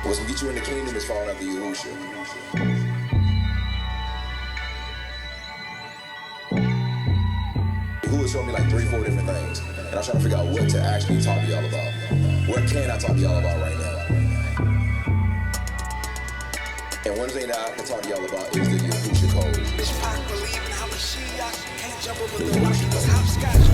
What's gonna get you in the kingdom is falling after Yahushua. Yahushua showed me like 3-4 different things, and I'm trying to figure out what to actually talk to y'all about. What can I talk to y'all about right now? And one thing that I can talk to y'all about is the Yahushua code.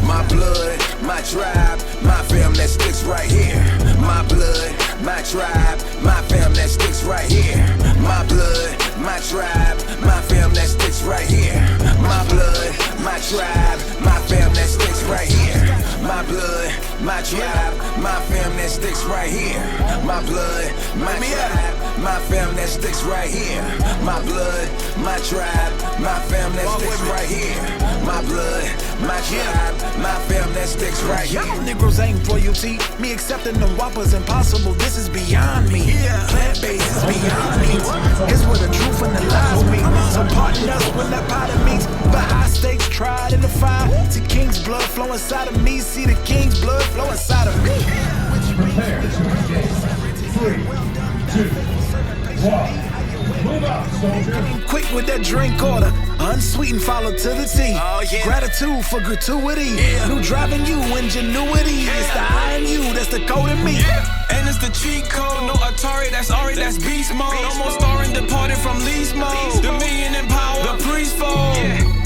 My blood, my tribe, my fam that sticks right here. My blood, my tribe, my fam that sticks right here. My blood, my tribe, my fam that sticks right here. My blood, my tribe, my fam that sticks right here. My blood, my tribe, my fam that sticks right here. My blood, my tribe, my fam that sticks right here. My blood, my tribe, my fam that sticks right here. My blood, my tribe, my fam that sticks right here. Y'all Negroes ain't royalty. Me accepting them whoppers impossible. This is beyond me. Plant-based is beyond me. It's where the truth and the lies meet. So pardon us when that pot of meats. But high stakes tried in the fire. See king's blood flow inside of me. See the king's blood flow inside of me. Prepare to engage. 3, 2, 1. Move out, soldier. Quick with that drink order, unsweetened follow to the T. Oh, yeah. Gratitude for gratuity. New driving you, ingenuity. It's the I and you, that's the code in me. And it's the cheat code, no Atari, that's Ari, that's beast mode. No more starring, departed from least mode. The million in power, the priest fold.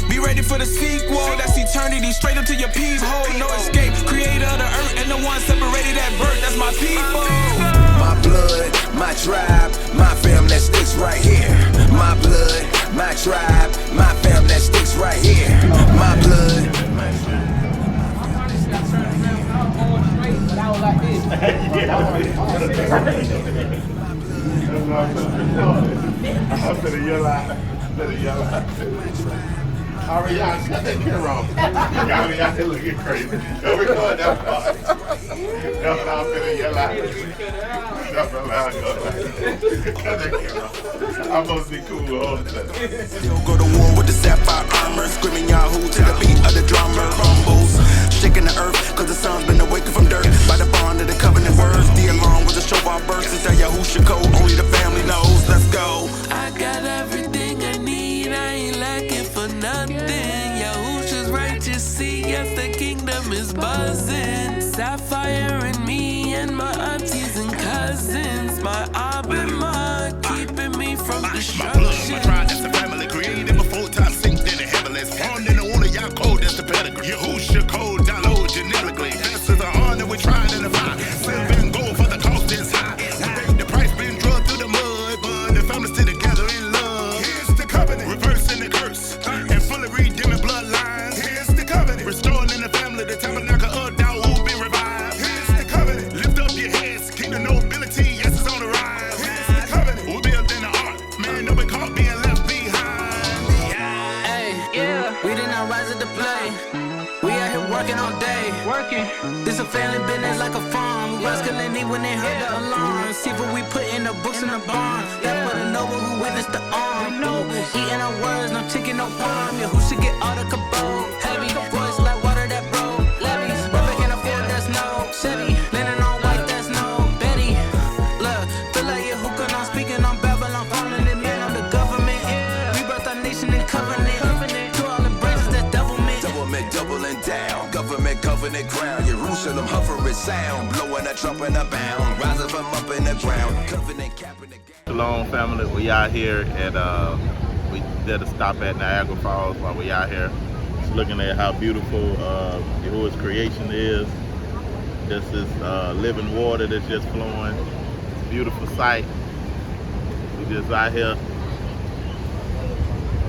Be ready for the sequel, that's eternity, straight up to your peephole. No escape, creator of the earth, and the one separated at birth, that's my people. My blood, my tribe, my fam that sticks right here. My blood, my tribe, my fam that sticks right here. My blood. I'm gonna yell out. Ariana, cut that camera off. Y'all here looking crazy. Yo, we going that far. That's what I'm gonna yell out. That's what I'm gonna cut that camera off. I'm supposed to be cool all the time. Go to war with the sapphire armor, screaming Yahoo to the beat of the drummer. Rumbles, shaking the earth, cause the sun's been awakened from dirt. By the bond of the covenant words, the alarm was a show our births. It's that Yahushua code, only the family knows. Let's go. I got everything I need, I ain't lacking for nothing. Yahushua's righteous, see, yes, the kingdom is buzzing. Sapphire and me and my aunties and cousins. My Abba, my keeping me from destruction. My tribe, that's the family created before time synced in the heavens. Formed in the water, y'all code, that's the pedigree. Yahushua code, download genetically. This is the honor we tried in the fire. Silver and gold for the cost is high. The price been drugged through the mud, but the families still together in love. Here's the covenant, reversing the curse, and fully redeeming bloodlines. Here's the covenant, restoring in the family, the tabernacle of Dawood be revived. Here's the covenant, lift up your heads, kingdom nobility, yes, it's on the rise. Here's the covenant, we built in the ark, man, no be caught being left behind. Hey, yeah, we did not rise at the play. We out here working all day. This a family business like a farm. We was killing it when they heard the alarm. See what we put in the books in the barn. That for the noble who witnessed the arm. Eating our words, no chicken, no palm. Yeah, who should get all the cabot? Heavy voice like water that broke. Levies, Robert can't afford, that's no Chevy. Linen on white, that's no Betty. Look, feel like you're hookah, I'm speaking on Babylon, calling it man on the government. We birthed our nation in covenant. To all the branches that double me. Government doubling down, government covenant crown. Jerusalem hovering sound, blowing a trumpet a bound, rising from up in the ground. Covenant capping the gap. Shalom family, we out here and we did a stop at Niagara Falls while we out here just looking at how beautiful Yahuwah's creation is. This is living water that's just flowing. It's a beautiful sight. We just out here,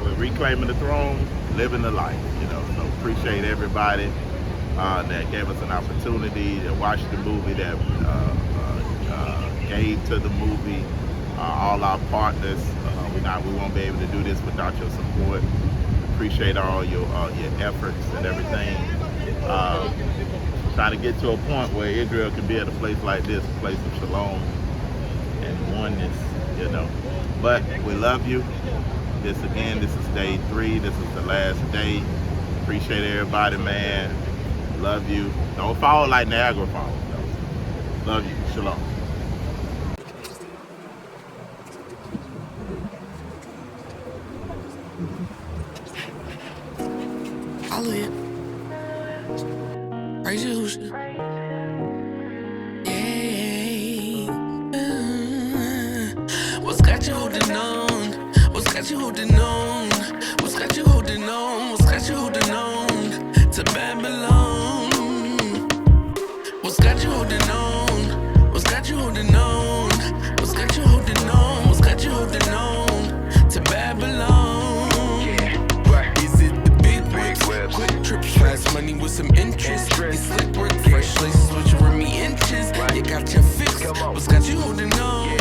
we're reclaiming the throne, living the life, you know. So appreciate everybody that gave us an opportunity to watch the movie, that gave to the movie. All our partners, we won't be able to do this without your support. Appreciate all your efforts and everything. Trying to get to a point where Israel can be at a place like this, a place of shalom and oneness, you know. But we love you. This is day 3. This is the last day. Appreciate everybody, man. Love you. Don't fall like Niagara Falls, though. Love you. Shalom. got you holding on? What's got you holding on? What's got you holding on to Babylon? What's got you holding on? What's got you holding on? What's got you holding on? What's got you holding on to Babylon? Is it the big whips, quick trips, fast money with some interest? It's slick work, fresh laces with your Remy inches. You got your fix. What's got you holding on?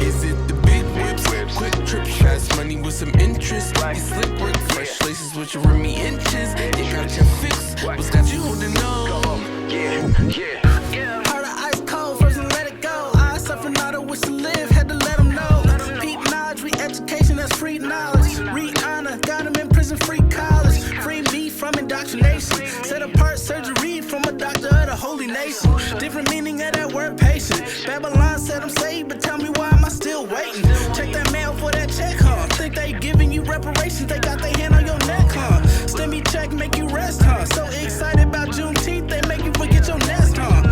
Is it the big whips, quick trips, fast money with some interest? It's slick work, fresh laces with your Remy inches. You got your fix. What's got you holding on? Heart of ice cold, first and let it go. I suffer not to wish to live, had to let them know. Peak knowledge, re-education, that's free knowledge. Re-honor, got him in prison, free college. Free me from indoctrination. Set apart surgery from a doctor of the holy nation. Different meaning of that word patient. Babylon said I'm saved, but tell me why am I still waiting? Check that mail for that check, huh? Think they giving you reparations, they got their hand on your neck, huh? Stimmy check make you rest, huh? So excited about Juneteenth, they make you forget your nest, huh?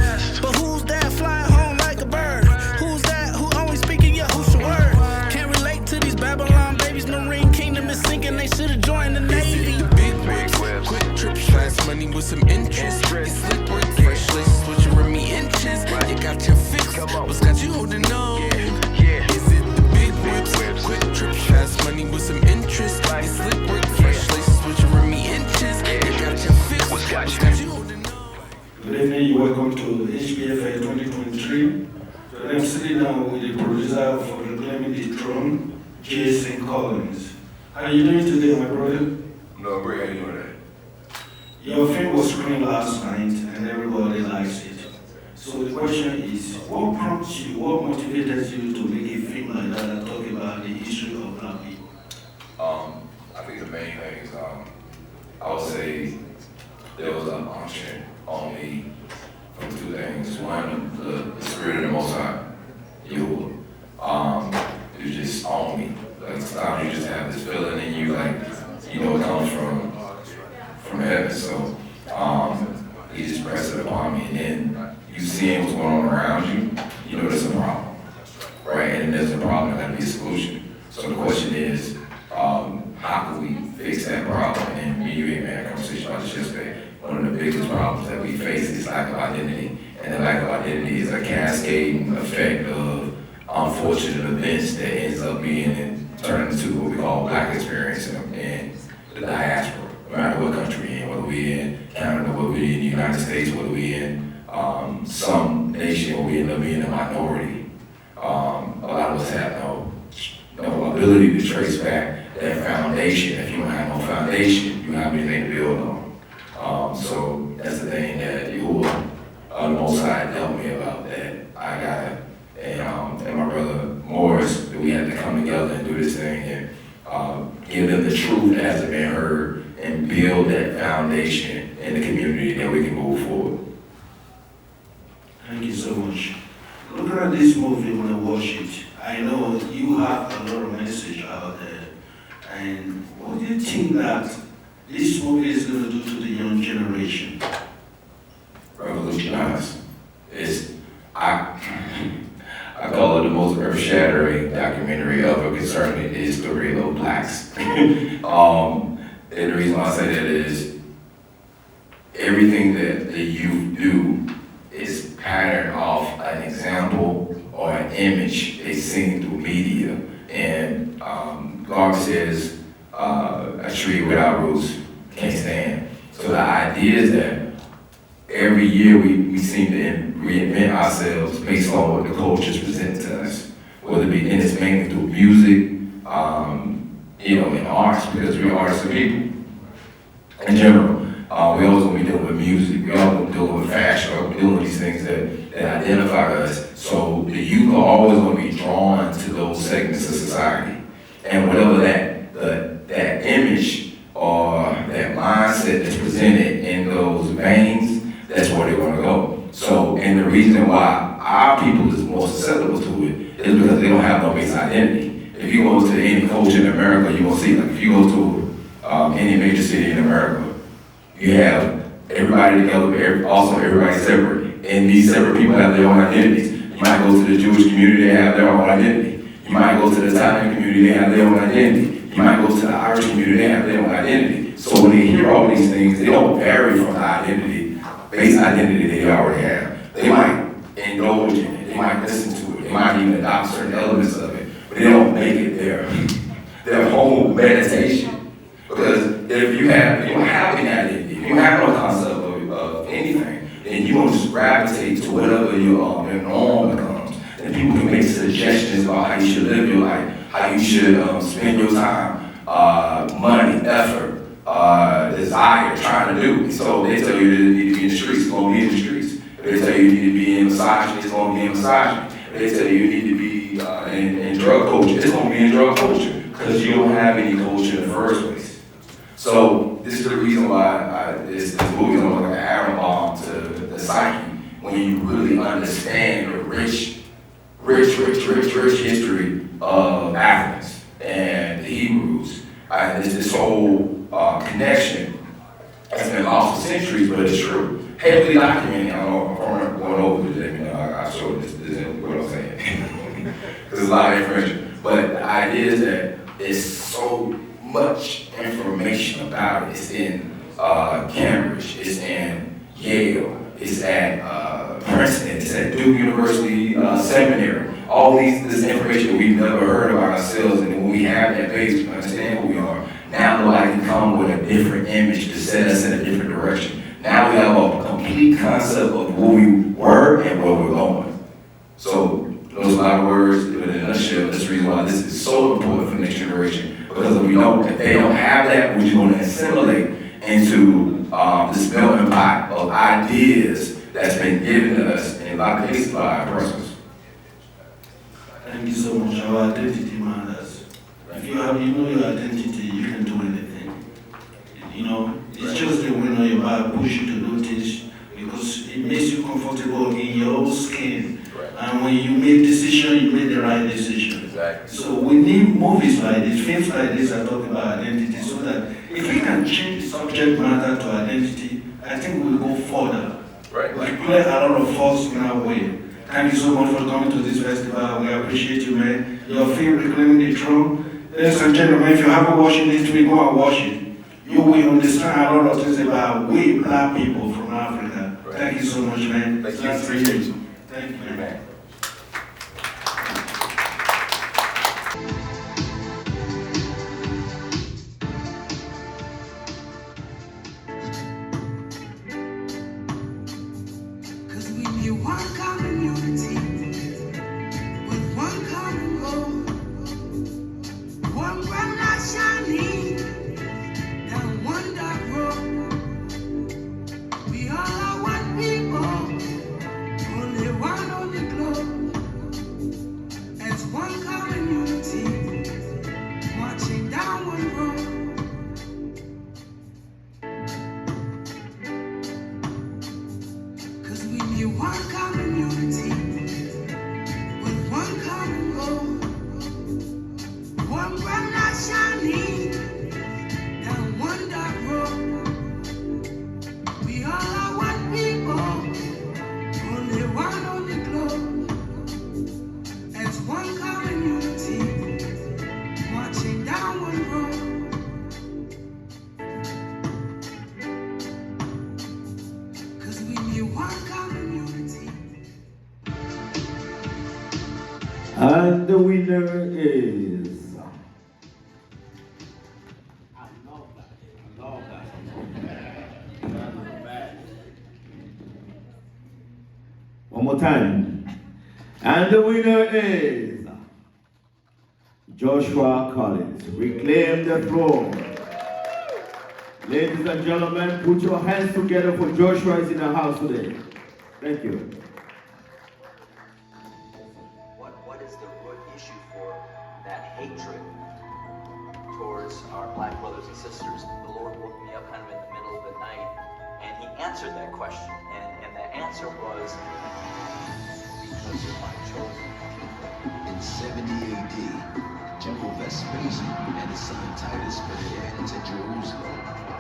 But who's that flying home like a bird? Who's that who only speaking your who's your word? Can't relate to these Babylon babies, Marine Kingdom is sinking, they should've joined the Navy. The big whips, quick trips, fast money with some interest. It's slick work, fresh laces with your Remy inches. You got your fix. What's got you holding on? Is it the big whips, quick trips, fast money with some interest? It's slick work, fresh laces with your Remy inches. You got your fix. What's got you holding on? Good evening, you welcome to HPFA 2023. Today I'm sitting down with the producer for Reclaiming the Throne, Jason Collins. How are you doing today, my brother? No, great. How you doing today? Your film was screened last night and everybody likes it. So the question is, what prompted you, what motivated you to make a film like that and talk about the history of Black people? I think the main thing is, I would say there was an unction on me from two things. One, the spirit of the Most High, Yahuwah. It just on me. Like sometimes you just have this feeling in you, like you know it comes from heaven. So he just pressed it upon me, and then you seeing what's going on around you, you know there's a problem, right? And there's a problem, there gotta be a solution. So the question is, how can we fix that problem? And me and you had a conversation about this yesterday. One of the biggest problems that we face is lack of identity. And the lack of identity is a cascading effect of unfortunate events that ends up being and turning into what we call Black experience in the diaspora. No matter what country we're in, whether we're in Canada, whether we're in the United States, whether we're in some nation where we end up being a minority. A lot of us have no ability to trace back that foundation. If you don't have no foundation, you don't have anything to build on. So that's the thing that Yahuwah, the Most High, helped me about, that I gotta, and my brother Morris, that we had to come together and do this thing and give them the truth that hasn't been heard and build that foundation in the community that we can move forward. Thank you so much. Looking at this movie when I watch it, I know you have a lot of message out there. And what do you think that this movie is going to do to the young generation? Revolutionize. I call it the most earth-shattering documentary ever concerning the history of Blacks. And the reason why I say that is everything that the youth do is patterned off an example or an image they seen through media. And Garvey says, a tree without roots can't stand. So the idea is that every year we seem to reinvent ourselves based on what the cultures present to us, whether it be, and it's mainly through music, and arts, because we're artists and people in general. We always want to be dealing with music, we always want to be dealing with fashion, we're dealing with these things that identify us. So the youth are always going to be drawn to those segments of society. And whatever that image or that mindset that's presented in those veins, that's where they're going to go. So, and the reason why our people is more susceptible to it is because they don't have no base identity. If you go to any culture in America, you're going to see, like if you go to any major city in America, you have everybody together, but also everybody separate. And these separate people have their own identities. You might go to the Jewish community, they have their own identity. You You might go to the Italian community, they have their own identity. You might go to the Irish community, they have their own identity. So when they hear all these things, they don't vary from the base identity they already have. They might indulge in it, they might listen to it, they might even adopt certain elements of it, but they don't make it their whole meditation. Because if you don't have any identity, if you have no concept of anything, then you're going to just gravitate to whatever your norm becomes. And people can make suggestions about how you should live your life, how you should spend your time, money, effort, desire, trying to do. So they tell you you need to be in the streets, it's going to be in the streets. If they tell you you need to be in misogyny, it's going to be in misogyny. If they tell you you need to be in drug culture, it's going to be in drug culture. Because you don't have any culture in the first place. So this is the reason why this movie is almost like an atom bomb to the psyche when you really understand the rich history of Africans and the Hebrews. This whole connection has been lost for centuries, but it's true. Heavily documented. I don't know if I'm going over it. I showed this isn't what I'm saying. Because there's a lot of information. But the idea is that there's so much information about it. It's in Cambridge, it's in Yale, it's at Princeton, it's at Duke University Seminary. All this information we've never heard about ourselves, and when we have that base, we understand who we are. Now nobody can come with a different image to set us in a different direction. Now we have a complete concept of who we were and where we're going. So those are a lot of words, but in a nutshell, that's the reason why this is so important for the next generation. Because we know if they don't have that, we're just going to assimilate into this melting pot of ideas that's been given to us in a lot of cases by our persons. Thank you so much. Our identity matters. If you know your identity, you can do anything. You know, it's just the wind on your back push you to do things because it makes you comfortable in your own skin. And when you make decisions, you make the right decision. Exactly. So we need movies like this, films like this that talk about identity so that if we can change the subject matter to identity, I think we'll go further. Right. We play a lot of force in our way. Thank you so much for coming to this festival. We appreciate you, man. Your film, Reclaiming the Throne. Ladies and gentlemen, if you haven't watched it this week, go and watch it. You will understand a lot of things about we black people from Africa. Right. Thank you so much, man. Thank you. Appreciate you. Thank you, man. One common unity, with one common goal, one bright light shining down one dark road. We all are one people, only one on the globe. As one common unity, marching down one road. One common unity, with one common goal, one bright light shining down one dark road. We all are one people, only one on the globe. As one common unity, marching down one road. Cause we need one common unity. And the winner is... I love that. One more time. And the winner is Joshua Collins. Reclaim the throne. Ladies and gentlemen, put your hands together for Joshua is in the house today. Thank you. What is the root issue for that hatred towards our black brothers and sisters? The Lord woke me up kind of in the middle of the night, and He answered that question. And the answer was, because you're my chosen people. In 70 AD, General Vespasian and his son Titus prepared to Jerusalem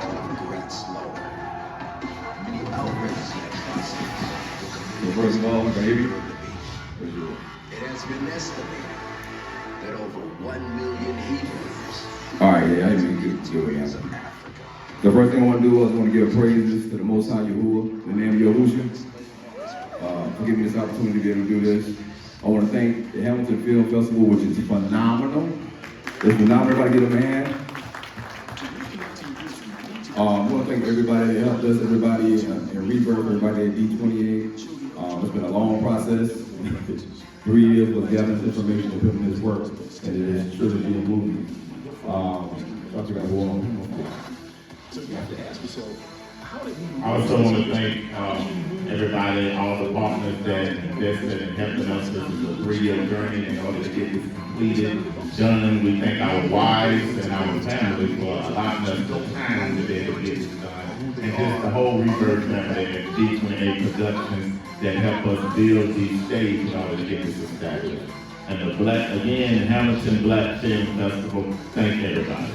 with great slaughter. Many outrages and atrocities were committed. It has been estimated that over 1 million Hebrews. All right, yeah, I didn't get the answer. The first thing I want to do is I want to give praises to the Most High Yahuwah, the name of Yahushua, for giving me this opportunity to be able to do this. I want to thank the Hamilton Film Festival, which is phenomenal. It's phenomenal. Everybody give them a hand. I want to thank everybody that helped us, everybody in Rebirth, everybody at D28. It's been a long process. 3 years of gathering this information and putting this work, and it is truly a movie. I also want to thank everybody, all the partners that invested in helping us. This is a 3-year journey in order to get this completed, done. We thank our wives and our families for allowing us the time to be able to get this done. And just the whole Rebirth family and D28 Productions that help us build these stages in order to get this established. And the Hamilton Black Film Festival, thank everybody.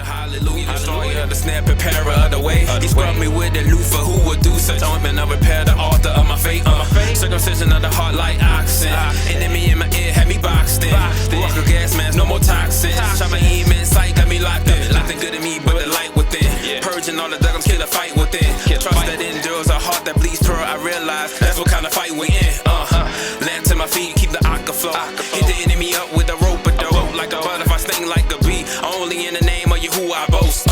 Hallelujah, destroyer of the snare, preparer of the way. He scrubbed me with the loofah, who would do such ointment? I repair the author of my fate. Circumcision of the heart like oxen. Enemy in my ear had me boxed in. Walker gas mask, no more toxins. Shot my email sight, got me locked in. Nothing good in me but the light within. Purging all the devils, kill a fight within. Trust that endures a heart that bleeds pearl. I realize that's what kind of fight we in. Land to my feet, keep the aqua flow. Hit the enemy up with a rope a dope. Like a butterfly, sting like a bee. Only in the name of Yahuwah I boast.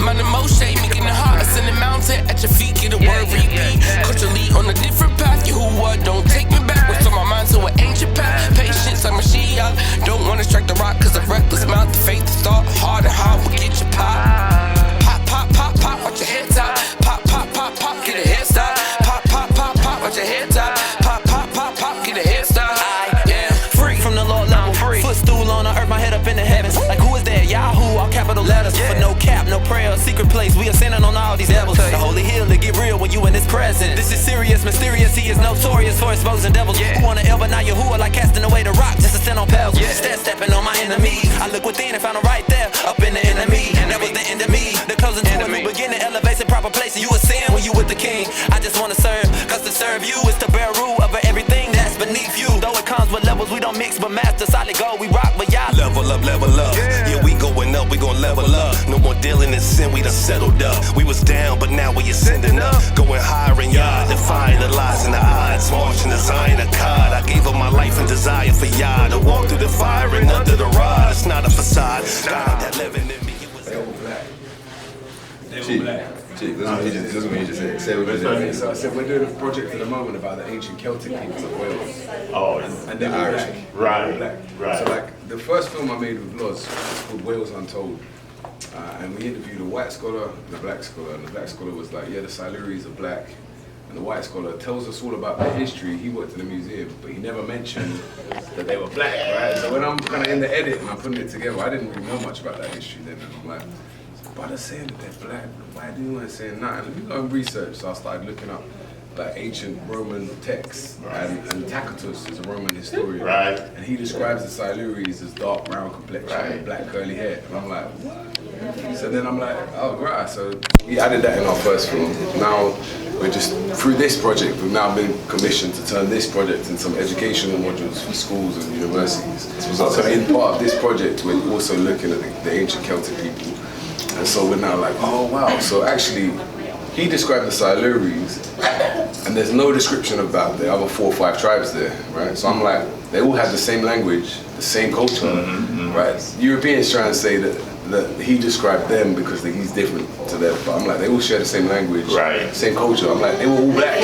Man, the most shade, making the heart ascend the mountain at your feet, get a word repeat. Culturally on a different path, Yahuwah, don't take me backwards. From my mind to an ancient path. Patience, I'm a Mashiach. Don't wanna strike the rock, cause a reckless mouth, the faith is thought. Hard and hard will get you pop. Pop, pop, pop, pop, watch your head top. Pop, pop, pop, pop, get a head stop. Pop, pop, pop, pop, watch your head top. Pop, pop, pop, pop, get a head stop. Free from the Lord level, footstool on the earth, my head up in the heavens. Like who is that? Yahoo, all capital letters. For no cap, no prayer, secret place. We are sinning on all these devils. The holy hill to get real when you in his presence. This is serious, mysterious. He is notorious for exposing devils. Who wanna ever not Yahuwah like casting away the rock just to stand on pebbles. Stepping on my enemies. I look within and found him right there, up in the enemy. That was the end of me. The closing to a new beginning, elevates in proper place. And you ascend when you with the king. I just wanna serve, cause to serve you is to bear rule over everything that's beneath you. Though it comes with levels, we don't mix but master. Solid gold, we rock, but y'all level up, level up. Yeah, we going up, we gon' level up. No more dealing in sin, we done settled up. We was down, but now we ascending up. Going higher and Yah, defying the lies and the odds. Marching the Zion of God. I gave up my life and desire for Yah to walk through the fire and under the rod. It's not a facade. God that living in me. They all black. Chief, this is what you just said. Say what you said. So I said we're doing a project at the moment about the ancient Celtic peoples of Wales. Oh, and they were black. Right. So like the first film I made with Loz was called Wales Untold. And we interviewed a white scholar and a black scholar. And the black scholar was like, yeah, the Silurians are black. And the white scholar tells us all about their history. He worked in a museum, but he never mentioned that they were black, right? So when I'm kind of in the edit and I'm putting it together, I didn't really know much about that history then. And I'm like, but they're saying that they're black. Why do you want to say that? And we go and research. So I started looking up like ancient Roman texts. And Tacitus is a Roman historian. Right. And he describes the Silures as dark brown complexion and black curly hair. And I'm like, what? So then I'm like, oh, right. So we added that in our first film. Now we're just, through this project, we've now been commissioned to turn this project into some educational modules for schools and universities. So in part of this project, we're also looking at the ancient Celtic people. And so we're now like, oh wow, so actually, he described the Silures, and there's no description about the other 4 or 5 tribes there, right? So I'm like, they all have the same language, the same culture, right? Europeans try and say that he described them because he's different to them, but I'm like, they all share the same language, same culture. I'm like, they were all black.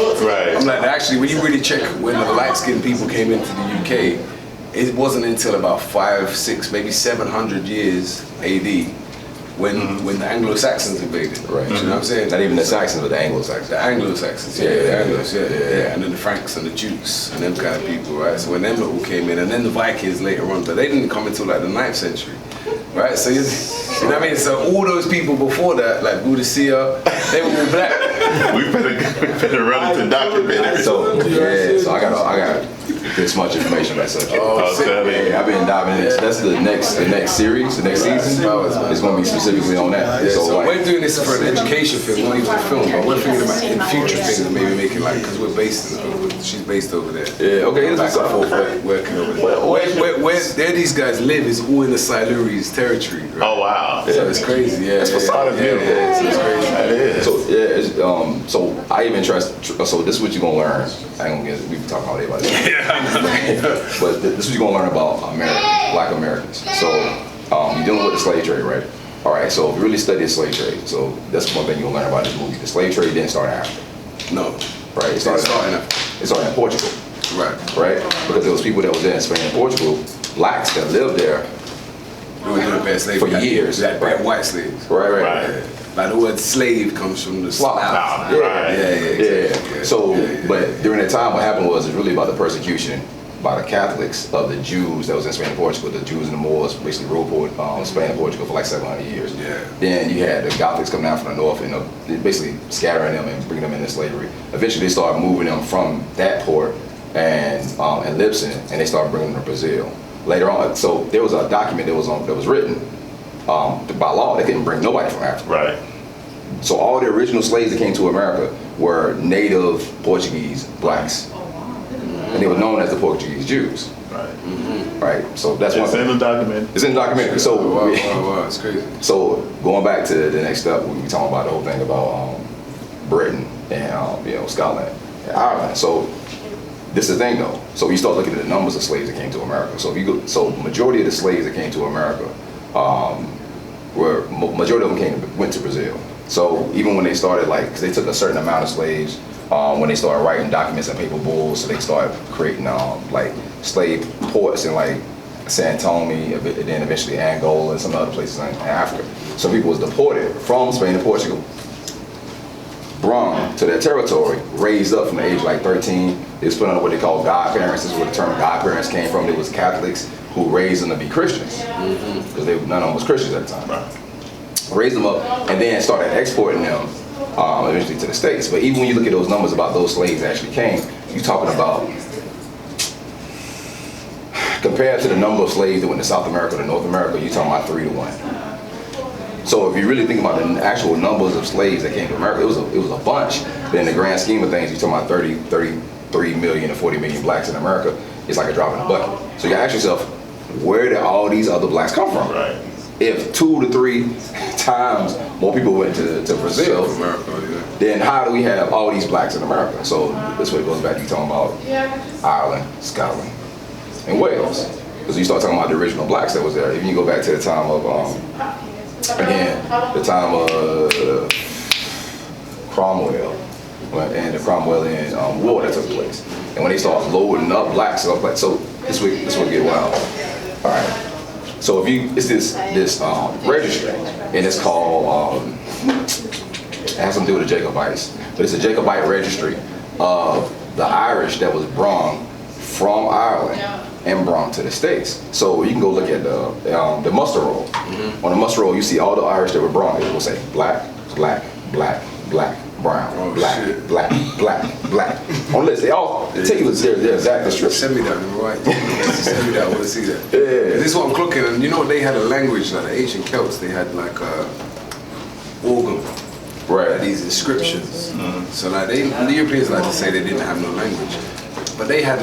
I'm like, actually, when you really check when the light-skinned people came into the UK, it wasn't until about 500, 600, maybe 700 years AD, when the Anglo-Saxons invaded, right? You know what I'm saying? Not even the Saxons, but the Anglo-Saxons. The Anglo-Saxons, the Anglos, and then the Franks and the Jutes and them kind of people, right? So when them all came in, and then the Vikings later on, but they didn't come until like the 9th century, right? So you know what I mean? So all those people before that, like Boudicca, they were all black. we better run into documentary. So I got this much information on that subject. Okay. I've been diving into that's the next series, the next season is going to be specifically on that. Yeah, so so like, we're doing this for an education film, not even a film, but we're thinking about in future things and maybe making like, because we're based in, she's based over there. Yeah, okay. Back and forth, working over there. Where these guys live is all in the Siluri's territory. Right? Oh wow. So it's crazy, yeah. That's So it's crazy. That is. So yeah, so I even trust. So this is what you're gonna learn. I ain't gonna get. We been talking all day about this. But this is what you're gonna learn about Black Americans. So you're dealing with the slave trade, right? All right. So if you really study the slave trade, so that's one thing you'll learn about this movie. The slave trade didn't start in Africa. No. Right. It started in Portugal. Right. Right. Because there was people that was there in Spain and Portugal, blacks that lived there. We were doing bad slavery for years. That bad white slaves. Right. Like the word slave comes from the Slav. Yeah. So, but during that time, what happened was it's really about the persecution by the Catholics of the Jews that was in Spain and Portugal. The Jews and the Moors basically ruled Spain and Portugal for like 700 years. Yeah. Then you had the Catholics coming down from the north and basically scattering them and bringing them into slavery. Eventually, they started moving them from that port and Lisbon, and they started bringing them to Brazil. Later on, so there was a document that was written by law. They couldn't bring nobody from Africa. Right. So all the original slaves that came to America were native Portuguese blacks, and they were known as the Portuguese Jews. Right. Right. So that's It's in the documentary. It's in the documentary. So wow, it's crazy. So going back to the next step, we talking about the whole thing about Britain and Scotland and Ireland. So this is the thing though. So you start looking at the numbers of slaves that came to America. So if you go, so majority of the slaves that came to America, majority of them went to Brazil. So even when they started, because they took a certain amount of slaves, when they started writing documents and paper bulls, so they started creating slave ports in San Tome, and then eventually Angola and some other places in Africa. Some people was deported from Spain and Portugal, brought to their territory, raised up from the age of 13. They was put under what they call godparents. This is where the term godparents came from. It was Catholics who raised them to be Christians, because none of them was Christians at the time. Right. Raised them up and then started exporting them eventually to the States. But even when you look at those numbers about those slaves that actually came, you're talking about, compared to the number of slaves that went to South America to North America, you're talking about 3 to 1. So if you really think about the actual numbers of slaves that came to America, it was a bunch. But in the grand scheme of things, you're talking about 33 million to 40 million blacks in America. It's like a drop in the bucket. So you ask yourself, where did all these other blacks come from? Right. If 2 to 3 times more people went to Brazil, then how do we have all these blacks in America? So this way it goes back to you talking about Ireland, Scotland, and Wales. Because you start talking about the original blacks that was there. If you go back to the time of, the time of Cromwell, and the Cromwellian war that took place. And when they start loading up blacks, so this would get wild. All right. So it's this registry, and it's called, it has something to do with the Jacobites, but it's a Jacobite registry of the Irish that was brought from Ireland and brought to the States. So you can go look at the muster roll. On the muster roll, you see all the Irish that were brought. It will say black, black, black, black, brown, black, black, black, black. On the list, they all tell you their exact description. Send me that, right? Send me that, I want to see that. Yeah. This is what I'm clocking, and you know they had a language, like the ancient Celts, they had organ. Right. These inscriptions. So the Europeans like to say they didn't have no language. But they had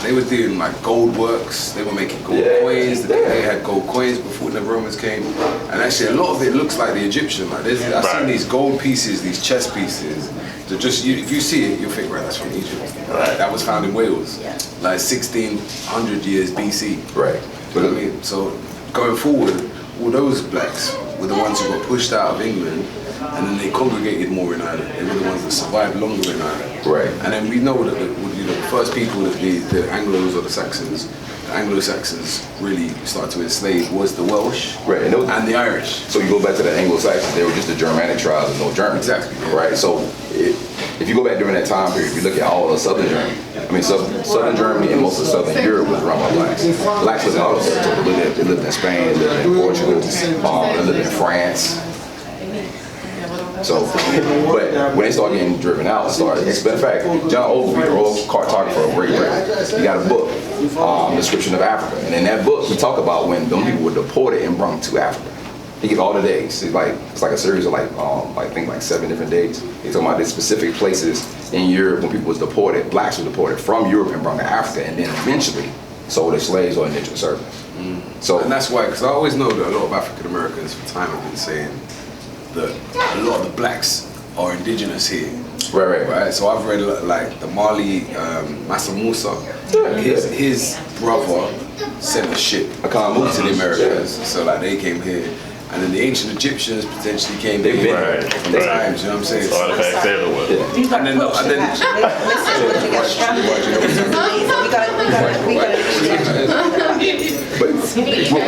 they were doing gold works, they were making gold coins, they had gold coins before the Romans came. And actually a lot of it looks like the Egyptian. I've seen these gold pieces, these chess pieces. If you see it, you'll think, right, that's from Egypt. Right. That was found in Wales, 1600 years BC. Right. You know what I mean? So going forward, all those blacks were the ones who got pushed out of England, and then they congregated more in Ireland. They were the ones that survived longer in Ireland. Right. And then we know that the first people that the Anglos or the Anglo-Saxons really started to enslave was the Welsh and the Irish. So you go back to the Anglo-Saxons, they were just the Germanic tribes of North Germany. Exactly. Yeah. Right. So if you go back during that time period, if you look at all of Southern Germany, Southern Germany and most of Southern Europe was run by blacks. Blacks was all over. They lived in Spain, they lived in Portugal, they lived in France. So, but when they start getting driven out, matter of fact, John Ogilvy, the royal cartographer of Great Britain, he got a book, Description of Africa, and in that book he talk about when them people were deported and brought to Africa. He gives all the days. It's like a series of I think 7 different dates. He's talking about the specific places in Europe when people was deported, blacks were deported from Europe and brought to Africa, and then eventually sold as slaves or indentured servants. So, and that's why, because I always know that a lot of African Americans for time have been saying that a lot of the blacks are indigenous here. Right. So I've read like the Mali Massa Musa. His brother sent a ship to the Americas, so like they came here. And then the ancient Egyptians potentially came there from the times, you know what I'm saying? So artifacts everywhere. And then but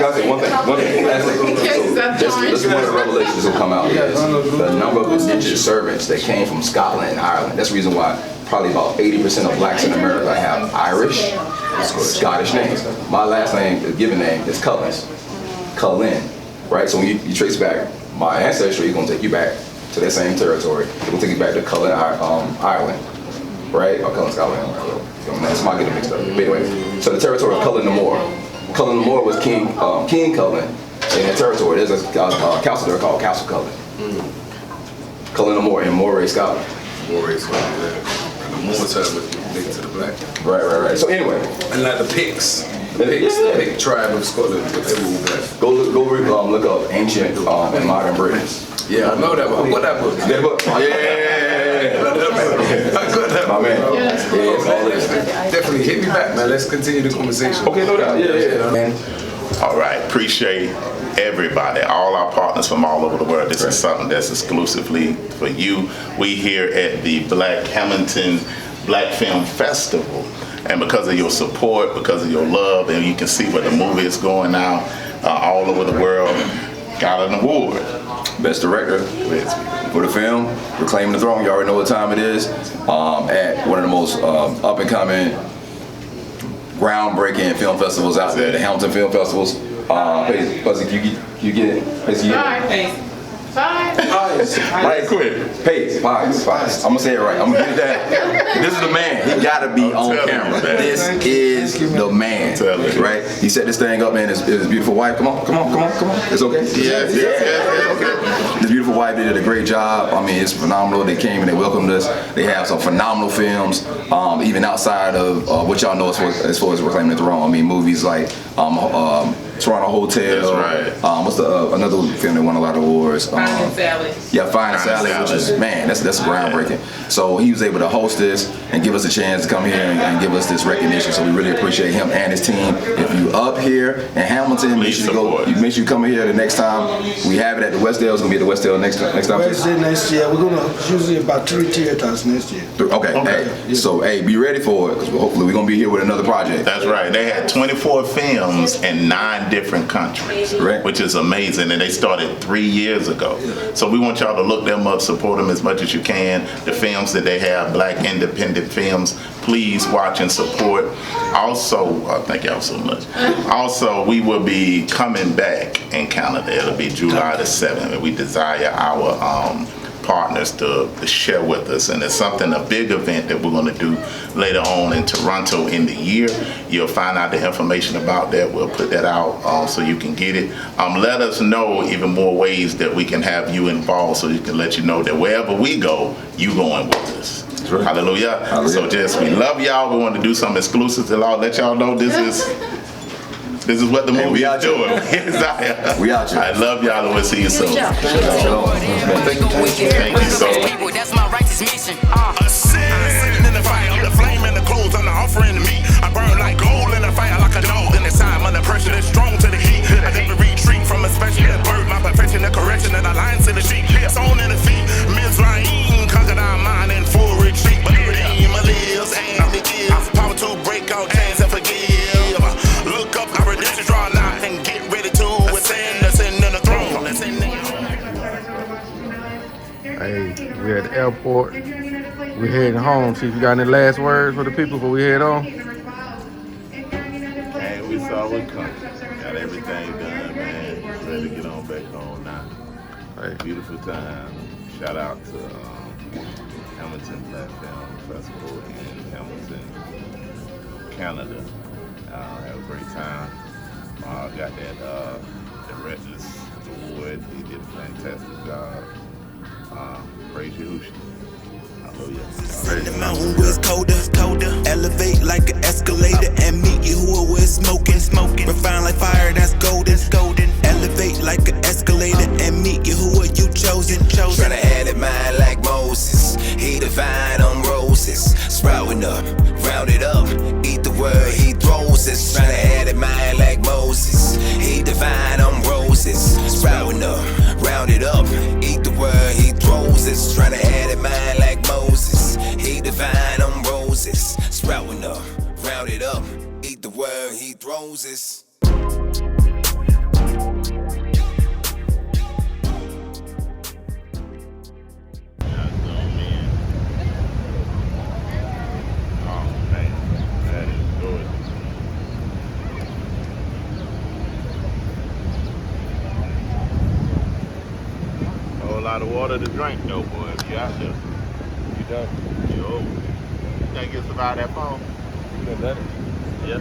guys, one thing. This is one of the revelations will come out. The number of indentured servants that came from Scotland and Ireland. That's the reason why probably about 80% of blacks in America have Irish, Scottish names. My last name, the given name, is Cullen. Right, so when you trace back my ancestry, it's gonna take you back to that same territory. It's gonna take you back to Cullen, Ireland, right? Or Cullen, Scotland. That's my getting mixed up. But anyway, so the territory of Cullen the Moor. Cullen the Moor was King Cullen in that territory. There's a castle there called Castle Cullen. Cullen the Moor in Moray, Scotland. Moray, Scotland. And the Moor term is linked to the black. Right. So anyway, and like the Picts. The Pict tribe of Scotland, but they were all black. Go look up ancient and modern Britain. Yeah, I know that book. I've got that book. That book? Yeah. I got that. My man. Yeah, it's all this. Definitely hit me back, man. Let's continue the conversation. Okay, no doubt. Yeah. All right, appreciate everybody, all our partners from all over the world. This is something that's exclusively for you. We here at the Black Hamilton Black Film Festival. And because of your support, because of your love, and you can see where the movie is going now all over the world, got an award. Best director for the film, Reclaiming the Throne. You already know what time it is. At one of the most up-and-coming, groundbreaking film festivals out there, the Hamilton Film Festivals. You get it? Right quick. Pace. I'm gonna say it right. I'm gonna get that. This is the man. He gotta be on camera. This is the man. Right? He set this thing up, man. His beautiful wife. Come on. It's okay? Yes. Okay. His beautiful wife did a great job. I mean, it's phenomenal. They came and they welcomed us. They have some phenomenal films, even outside of what y'all know as far as Reclaiming the Throne. I mean, movies like Toronto Hotel. That's right. What's the another film that won a lot of awards? Fine and Sally. Yeah, Fine and Sally, which is, man, that's groundbreaking. So he was able to host this and give us a chance to come here and give us this recognition. So we really appreciate him and his team. If you up here in Hamilton, make sure you come here the next time. We have it at the Westdale. It's gonna be at the Westdale next time. Wednesday next year. We're gonna usually about 3 theaters next year. Okay. Hey, so be ready for it, because hopefully we're gonna be here with another project. That's right. They had 24 films in 9 different countries, which is amazing, and they started 3 years ago. So we want y'all to look them up, support them as much as you can. The films that they have, Black independent films, please watch and support. Also, thank y'all so much. Also, we will be coming back in Canada. It'll be July the 7th, and we desire our partners to share with us, and it's a big event that we're going to do later on in Toronto in the year. You'll find out the information about that. We'll put that out so you can get it. Let us know even more ways that we can have you involved, so you can let you know that wherever we go, you going with us. Right. Hallelujah. So we love y'all. We want to do something exclusive to let y'all know this is what the movie is doing. We out here. I love y'all, and we'll see you soon. Thank you so much. That's my righteous mission. Sitting in the fire, the flame and the coals, I'm the offering to me. I burn like gold in the fire, like a dog in the time under pressure that's strong to the heat. I never retreat from a special bird, my perfection, the correction, and alliance to the sheep. Sown in the feet, Mizraim, conquered our mind in full retreat. But Redeemer lives and it gives power to break out chains and forgive. Look up, our redemption draw nigh and get ready to ascend in the throne. Hey, we're at the airport. We're heading home. See if you got any last words for the people before we head on. Hey, we saw it coming. Got everything done, man. Ready to get on back home now. Hey, beautiful time. shout out to Hamilton Black Film Festival in Hamilton, Canada. Had a great time. Got that Directors Award. He did a fantastic job. Praise Yahushua. Send the mountain where it's colder, elevate like an escalator and meet you who we're smoking, refine like fire that's golden, elevate like an escalator and meet you who are you chosen. Tryna add it mine like Moses, he divine on roses, sprouting up, rounded up, eat the word he throws us. Tryna add it mine like Moses, he divine on roses, sprouting up, rounded up, eat the word he throws us. Tryna add it mine like Moses, he divine on roses, sprouting up, rounded up, eat the word he throws us. A lot of water to drink though, boy, if you out there. You done? You over. You think you'll survive that fall? You done done it? Yeah.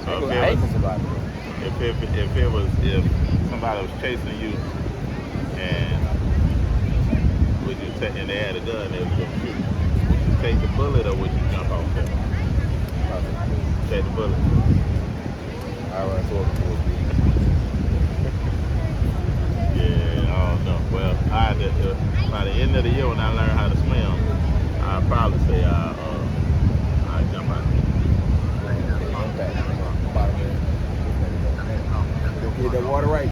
Okay. I ain't gonna survive it. If somebody was chasing you and would you take and they had a gun, they was gonna shoot you. Would you take the bullet or would you jump off there? Take the bullet. I run towards the pool. Well, by the end of the year when I learn how to swim, I'll probably say I'll jump out. Get that water right.